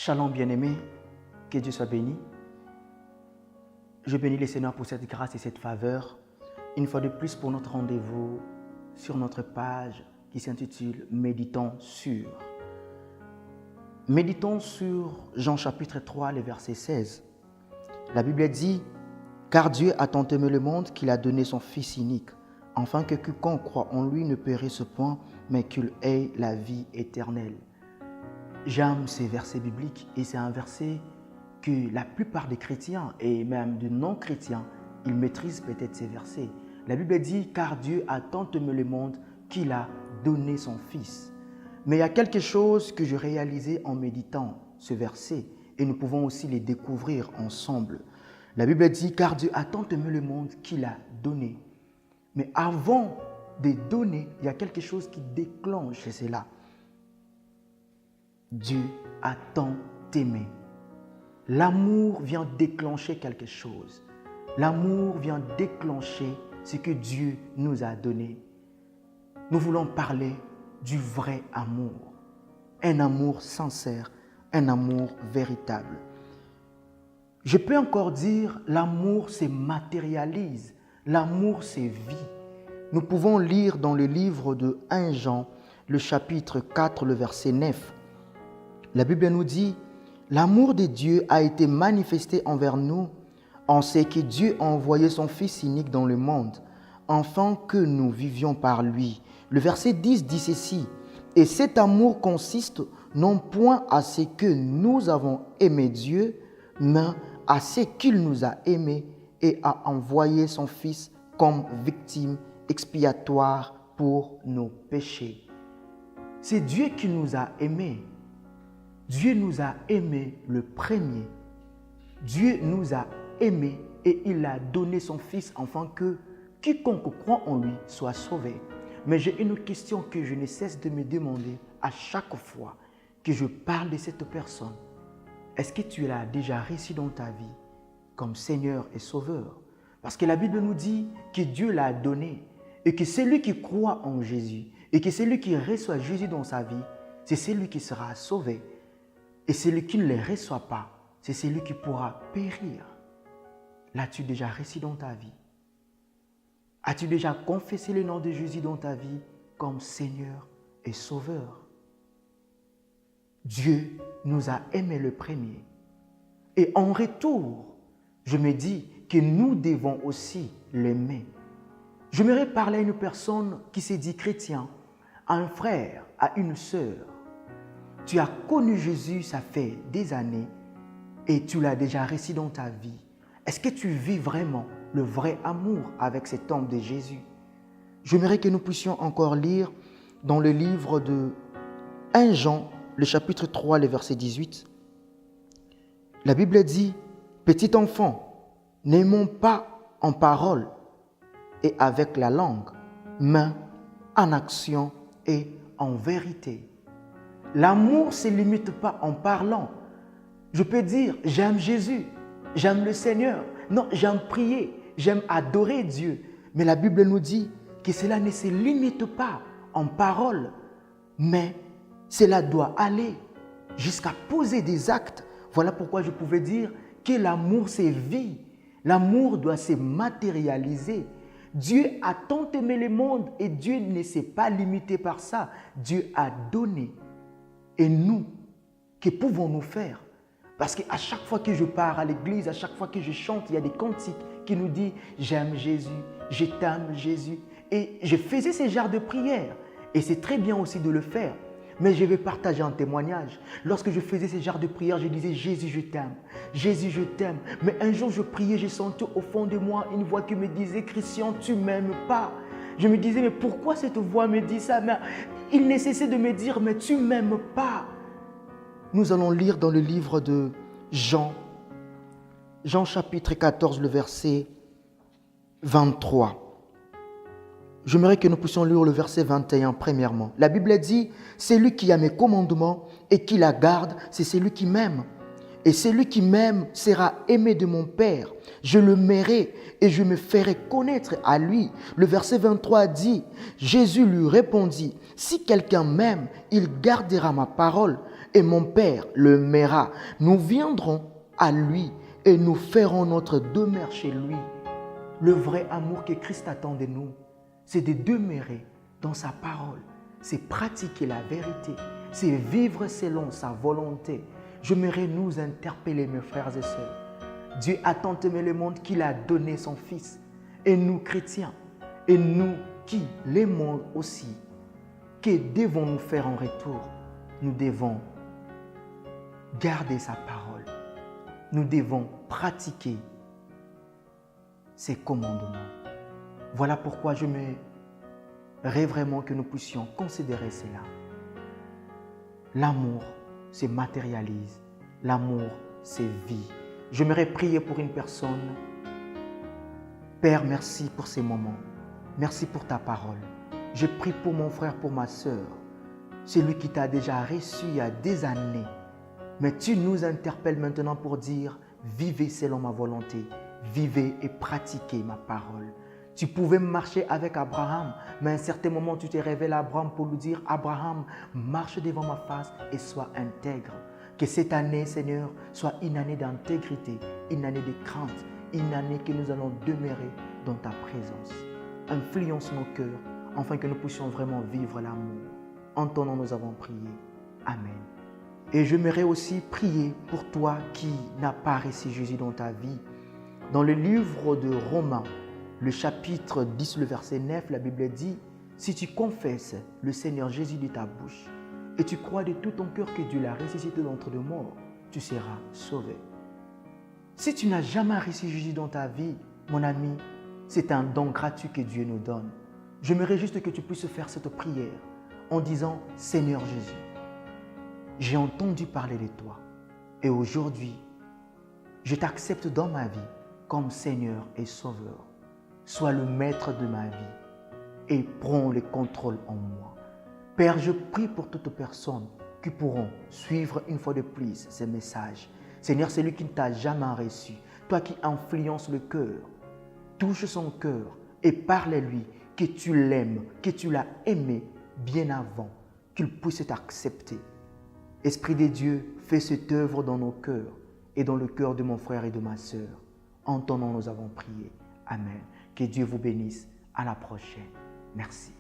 Shalom bien-aimé, que Dieu soit béni. Je bénis le Seigneur pour cette grâce et cette faveur, une fois de plus pour notre rendez-vous sur notre page qui s'intitule « Méditons sur ». Méditons sur Jean chapitre 3, le verset 16. La Bible dit « Car Dieu a tant aimé le monde qu'il a donné son Fils unique, afin que quiconque croit en lui ne périsse point, mais qu'il ait la vie éternelle. » J'aime ces versets bibliques et c'est un verset que la plupart des chrétiens et même de non-chrétiens, ils maîtrisent peut-être ces versets. La Bible dit « Car Dieu a tant aimé le monde qu'il a donné son Fils ». Mais il y a quelque chose que je réalisais en méditant ce verset et nous pouvons aussi les découvrir ensemble. La Bible dit « Car Dieu a tant aimé le monde qu'il a donné ». Mais avant de donner, il y a quelque chose qui déclenche cela. Dieu a tant aimé. L'amour vient déclencher quelque chose. L'amour vient déclencher ce que Dieu nous a donné. Nous voulons parler du vrai amour. Un amour sincère, un amour véritable. Je peux encore dire, l'amour se matérialise. L'amour se vit. Nous pouvons lire dans le livre de 1 Jean, le chapitre 4, le verset 9. La Bible nous dit « L'amour de Dieu a été manifesté envers nous en ce que Dieu a envoyé son Fils unique dans le monde, afin que nous vivions par lui. » Le verset 10 dit ceci « Et cet amour consiste non point à ce que nous avons aimé Dieu, mais à ce qu'il nous a aimés et a envoyé son Fils comme victime expiatoire pour nos péchés. » C'est Dieu qui nous a aimés. Dieu nous a aimés le premier. Dieu nous a aimés et il a donné son Fils afin que quiconque croit en lui soit sauvé. Mais j'ai une question que je ne cesse de me demander à chaque fois que je parle de cette personne. Est-ce que tu l'as déjà reçu dans ta vie comme Seigneur et Sauveur? Parce que la Bible nous dit que Dieu l'a donné et que celui qui croit en Jésus et que celui qui reçoit Jésus dans sa vie, c'est celui qui sera sauvé. Et celui qui ne le reçoit pas, c'est celui qui pourra périr. L'as-tu déjà reçu dans ta vie? As-tu déjà confessé le nom de Jésus dans ta vie comme Seigneur et Sauveur? Dieu nous a aimés le premier. Et en retour, je me dis que nous devons aussi l'aimer. J'aimerais parler à une personne qui s'est dit chrétien, à un frère, à une sœur. Tu as connu Jésus, ça fait des années et tu l'as déjà reçu dans ta vie. Est-ce que tu vis vraiment le vrai amour avec cet homme de Jésus? J'aimerais que nous puissions encore lire dans le livre de 1 Jean, le chapitre 3, le verset 18. La Bible dit « Petit enfant, n'aimons pas en parole et avec la langue, mais en action et en vérité. » L'amour ne se limite pas en parlant. Je peux dire, j'aime Jésus, j'aime le Seigneur. Non, j'aime prier, j'aime adorer Dieu. Mais la Bible nous dit que cela ne se limite pas en parole, mais cela doit aller jusqu'à poser des actes. Voilà pourquoi je pouvais dire que l'amour c'est vie. L'amour doit se matérialiser. Dieu a tant aimé le monde et Dieu ne s'est pas limité par ça. Dieu a donné. Et nous, que pouvons-nous faire? Parce qu'à chaque fois que je pars à l'église, à chaque fois que je chante, il y a des cantiques qui nous disent « J'aime Jésus, je t'aime Jésus ». Et je faisais ce genre de prière. Et c'est très bien aussi de le faire. Mais je vais partager un témoignage. Lorsque je faisais ce genre de prière, je disais « Jésus, je t'aime. Jésus, je t'aime ». Mais un jour, je priais, je sentais au fond de moi une voix qui me disait « Christian, tu ne m'aimes pas ». Je me disais « Mais pourquoi cette voix me dit ça ?» Mais il ne cessait de me dire « Mais tu ne m'aimes pas ». Nous allons lire dans le livre de Jean, Jean chapitre 14, le verset 23. J'aimerais que nous puissions lire le verset 21 premièrement. La Bible dit « Celui qui a mes commandements et qui la garde, c'est celui qui m'aime. Et celui qui m'aime sera aimé de mon Père. Je le mènerai et je me ferai connaître à lui. » Le verset 23 dit « Jésus lui répondit, « Si quelqu'un m'aime, il gardera ma parole et mon Père l'aimera. Nous viendrons à lui et nous ferons notre demeure chez lui. Le vrai amour que Christ attend de nous, c'est de demeurer dans sa parole. C'est pratiquer la vérité. C'est vivre selon sa volonté. J'aimerais nous interpeller, mes frères et sœurs. Dieu a tant aimé le monde qu'il a donné son Fils. Et nous, chrétiens, et nous qui l'aimons aussi, que devons-nous faire en retour? Nous devons garder sa parole. Nous devons pratiquer ses commandements. Voilà pourquoi j'aimerais vraiment que nous puissions considérer cela. L'amour se matérialise. L'amour, c'est vie. J'aimerais prier pour une personne. Père, merci pour ces moments. Merci pour ta parole. Je prie pour mon frère, pour ma sœur. Celui qui t'a déjà reçu il y a des années. Mais tu nous interpelles maintenant pour dire, vivez selon ma volonté. Vivez et pratiquez ma parole. Tu pouvais marcher avec Abraham, mais à un certain moment, tu t'es révélé à Abraham pour lui dire, Abraham, marche devant ma face et sois intègre. Que cette année, Seigneur, soit une année d'intégrité, une année de crainte, une année que nous allons demeurer dans ta présence. Influence nos cœurs, afin que nous puissions vraiment vivre l'amour. En ton nom, nous avons prié. Amen. Et j'aimerais aussi prier pour toi qui n'as pas reçu Jésus dans ta vie. Dans le livre de Romains, le chapitre 10, le verset 9, la Bible dit, « Si tu confesses le Seigneur Jésus de ta bouche et tu crois de tout ton cœur que Dieu l'a ressuscité d'entre les morts, tu seras sauvé. » Si tu n'as jamais reçu Jésus dans ta vie, mon ami, c'est un don gratuit que Dieu nous donne. J'aimerais juste que tu puisses faire cette prière en disant, « Seigneur Jésus, j'ai entendu parler de toi et aujourd'hui, je t'accepte dans ma vie comme Seigneur et Sauveur. Sois le maître de ma vie et prends le contrôle en moi. Père, je prie pour toutes personnes qui pourront suivre une fois de plus ces messages. Seigneur, celui qui ne t'a jamais reçu, toi qui influences le cœur, touche son cœur et parle-lui que tu l'aimes, que tu l'as aimé bien avant, qu'il puisse t'accepter. Esprit de Dieu, fais cette œuvre dans nos cœurs et dans le cœur de mon frère et de ma sœur. En ton nom, nous avons prié. Amen. Que Dieu vous bénisse. À la prochaine. Merci.